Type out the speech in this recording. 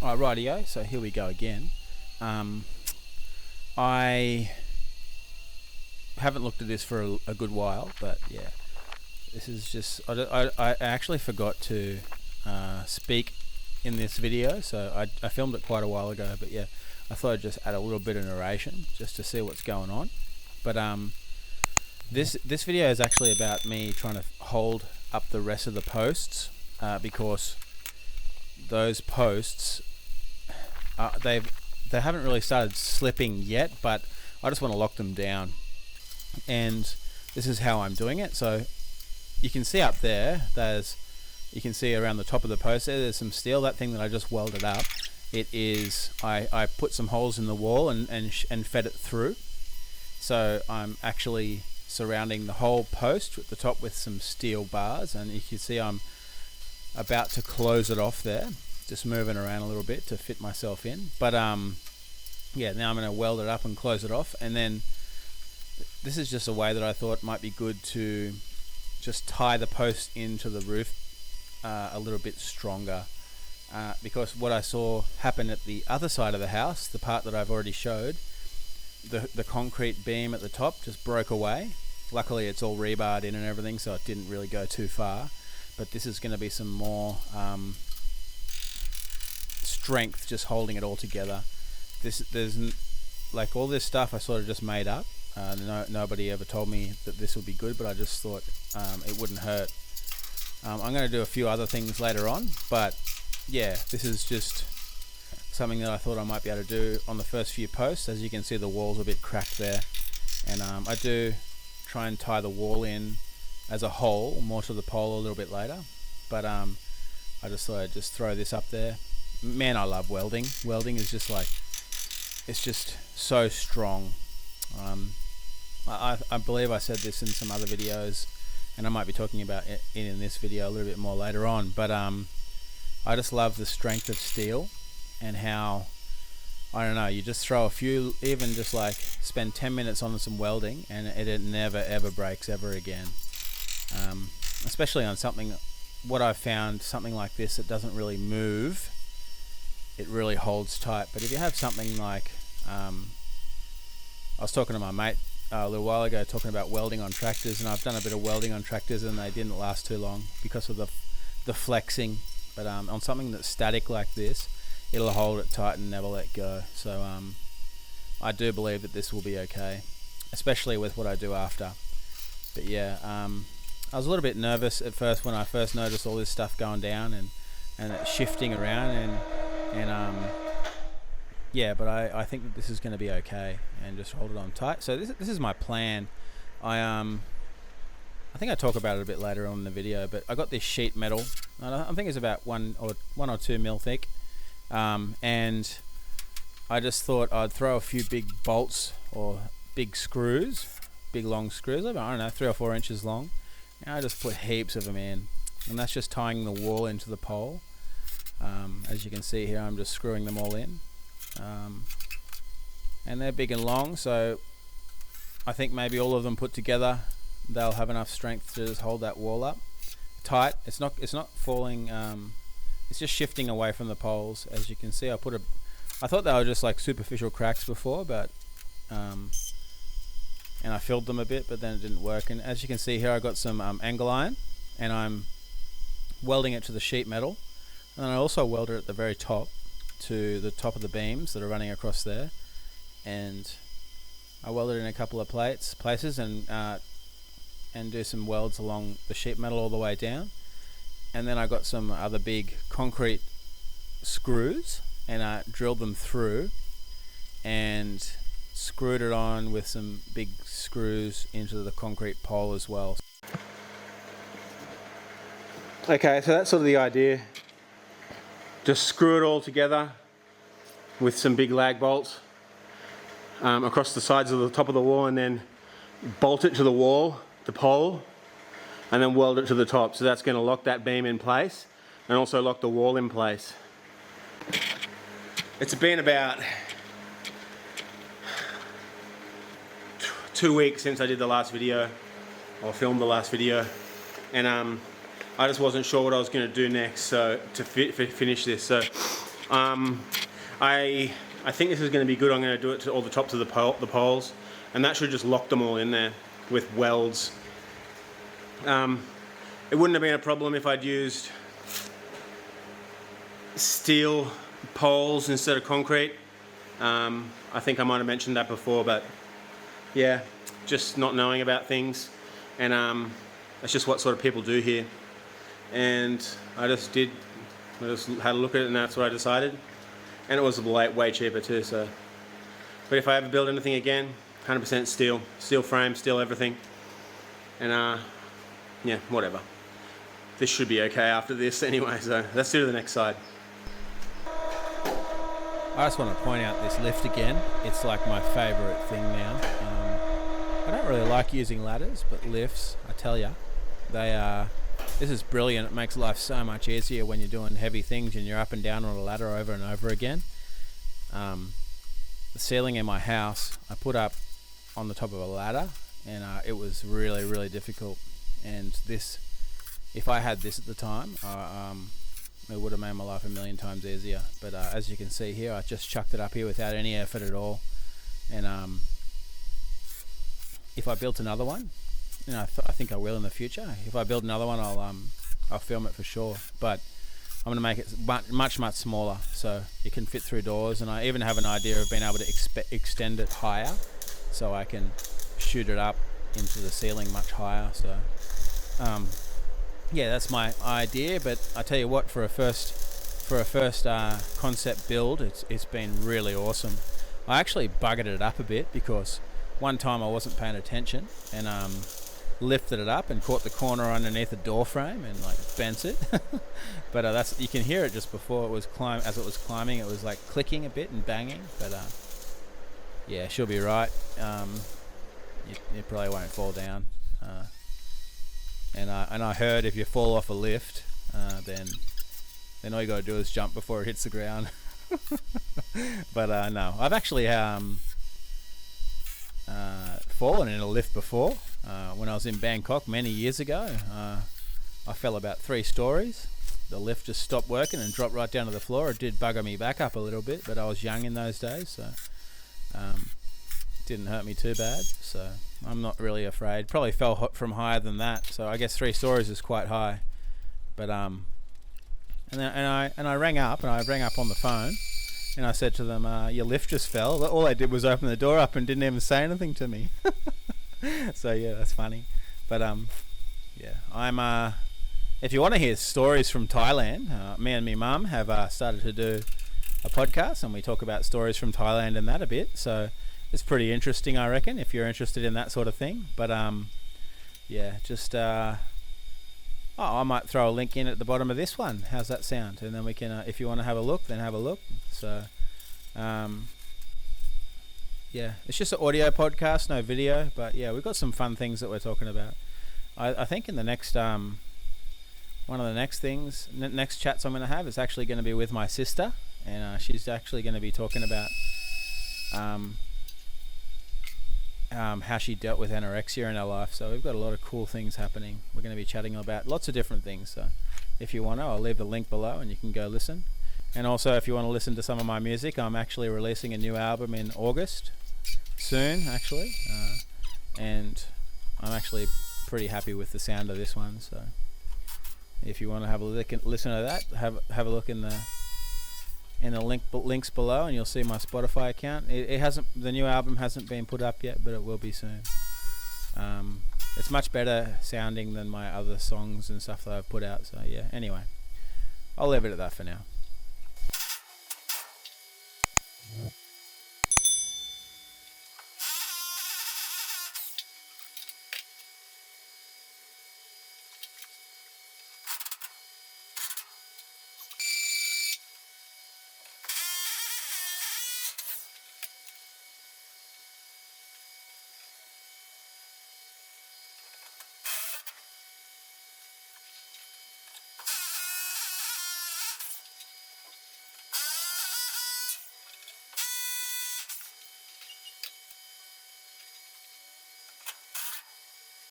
Alright, rightio, so here we go again. I haven't looked at this for a good while, but yeah, this is just, I actually forgot to speak in this video, so I filmed it quite a while ago, but yeah, I thought I'd just add a little bit of narration just to see what's going on. But this video is actually about me trying to hold up the rest of the posts, because those posts they haven't really started slipping yet, but I just want to lock them down, and this is how I'm doing it. So you can see up there, you can see around the top of the post there's some steel. That thing that I just welded up, it is, I put some holes in the wall and fed it through. So I'm actually surrounding the whole post at the top with some steel bars, and you can see I'm about to close it off there, just moving around a little bit to fit myself in. But yeah, now I'm going to weld it up and close it off, and then this is just a way that I thought might be good to just tie the post into the roof a little bit stronger, because what I saw happen at the other side of the house, the part that I've already showed, the concrete beam at the top just broke away. Luckily it's all rebarred in and everything, so it didn't really go too far, but this is going to be some more strength just holding it all together. There's like all this stuff I sort of just made up. Nobody ever told me that this would be good, but I just thought it wouldn't hurt. I'm going to do a few other things later on, but yeah, this is just something that I thought I might be able to do on the first few posts. As you can see, the wall's a bit cracked there, and I do try and tie the wall in as a whole, more to the pole a little bit later, but I just thought I'd just throw this up there. Man, I love welding. Welding is just like, it's just so strong. I believe I said this in some other videos, and I might be talking about it in this video a little bit more later on, but I just love the strength of steel, and how, I don't know, you just throw a few, even just like spend 10 minutes on some welding, and it never ever breaks ever again. Especially on something, what I've found, something like this that doesn't really move, it really holds tight. But if you have something like, I was talking to my mate a little while ago talking about welding on tractors, and I've done a bit of welding on tractors and they didn't last too long because of the flexing. But on something that's static like this, it'll hold it tight and never let go. So I do believe that this will be okay, especially with what I do after. But yeah, I was a little bit nervous at first when I first noticed all this stuff going down and it shifting around, and yeah, but I think that this is going to be okay, and just hold it on tight. So this is my plan. I think I talk about it a bit later on in the video, but I got this sheet metal. I think it's about 1 or 2 mil thick, and I just thought I'd throw a few big bolts or big screws, big long screws, I don't know, 3 or 4 inches long, and I just put heaps of them in, and that's just tying the wall into the pole. As you can see here, I'm just screwing them all in. And they're big and long, so I think maybe all of them put together, they'll have enough strength to just hold that wall up tight. It's not falling, it's just shifting away from the poles. As you can see, I thought they were just like superficial cracks before, but and I filled them a bit, but then it didn't work. And as you can see here, I got some angle iron, and I'm welding it to the sheet metal, and I also weld it at the very top to the top of the beams that are running across there, and I welded in a couple of places and do some welds along the sheet metal all the way down, and then I got some other big concrete screws and I drilled them through and screwed it on with some big screws into the concrete pole as well. Okay, so that's sort of the idea. Just screw it all together with some big lag bolts across the sides of the top of the wall, and then bolt it to the wall, the pole, and then weld it to the top. So that's going to lock that beam in place and also lock the wall in place. It's been about 2 weeks since I did the last video, or filmed the last video, and I just wasn't sure what I was going to do next, so to finish this. So I think this is going to be good. I'm going to do it to all the tops of the poles, and that should just lock them all in there with welds. It wouldn't have been a problem if I'd used steel poles instead of concrete. I think I might have mentioned that before, but yeah, just not knowing about things, and that's just what sort of people do here. And I just had a look at it, and that's what I decided. And it was way cheaper too. So, but if I ever build anything again, 100% steel frame, steel everything, and yeah, whatever. This should be okay after this anyway. So let's do the next side. I just want to point out this lift again. It's like my favourite thing now. I don't really like using ladders, but lifts, I tell ya, this is brilliant. It makes life so much easier when you're doing heavy things and you're up and down on a ladder over and over again. The ceiling in my house, I put up on the top of a ladder, and it was really, really difficult. And this, if I had this at the time, it would have made my life a million times easier. But as you can see here, I just chucked it up here without any effort at all. And if I built another one, I think I will in the future. If I build another one, I'll film it for sure. But I'm going to make it much smaller, so it can fit through doors. And I even have an idea of being able to extend it higher, so I can shoot it up into the ceiling much higher. So yeah, that's my idea. But I tell you what, for a first concept build, it's been really awesome. I actually buggered it up a bit because one time I wasn't paying attention and lifted it up and caught the corner underneath the door frame and like bent it. But you can hear it just before it was as it was climbing. It was like clicking a bit and banging. But yeah, she'll be right. It probably won't fall down. And I heard if you fall off a lift, then all you got to do is jump before it hits the ground. But no, I've actually fallen in a lift before. When I was in Bangkok many years ago, I fell about 3 stories. The lift just stopped working and dropped right down to the floor. It did bugger me back up a little bit, but I was young in those days, so didn't hurt me too bad. So I'm not really afraid. Probably fell from higher than that, so I guess 3 stories is quite high. But and I rang up on the phone, and I said to them, "Your lift just fell." All they did was open the door up and didn't even say anything to me. So yeah, that's funny. But yeah, I'm if you want to hear stories from Thailand, me and my mum have started to do a podcast, and we talk about stories from Thailand and that a bit. So it's pretty interesting, I reckon, if you're interested in that sort of thing. But yeah, just I might throw a link in at the bottom of this one. How's that sound? And then we can, if you want to have a look, then have a look. So yeah, it's just an audio podcast, no video. But yeah, we've got some fun things that we're talking about. I think in the next one of the next things, next chats I'm going to have is actually going to be with my sister, and she's actually going to be talking about how she dealt with anorexia in her life. So we've got a lot of cool things happening. We're going to be chatting about lots of different things. So if you want to, I'll leave the link below and you can go listen. And also, if you want to listen to some of my music, I'm actually releasing a new album in August, soon actually, and I'm actually pretty happy with the sound of this one. So if you want to have a listen to that, have a look in the links below, and you'll see my Spotify account. The new album hasn't been put up yet, but it will be soon. It's much better sounding than my other songs and stuff that I've put out. So yeah, anyway, I'll leave it at that for now.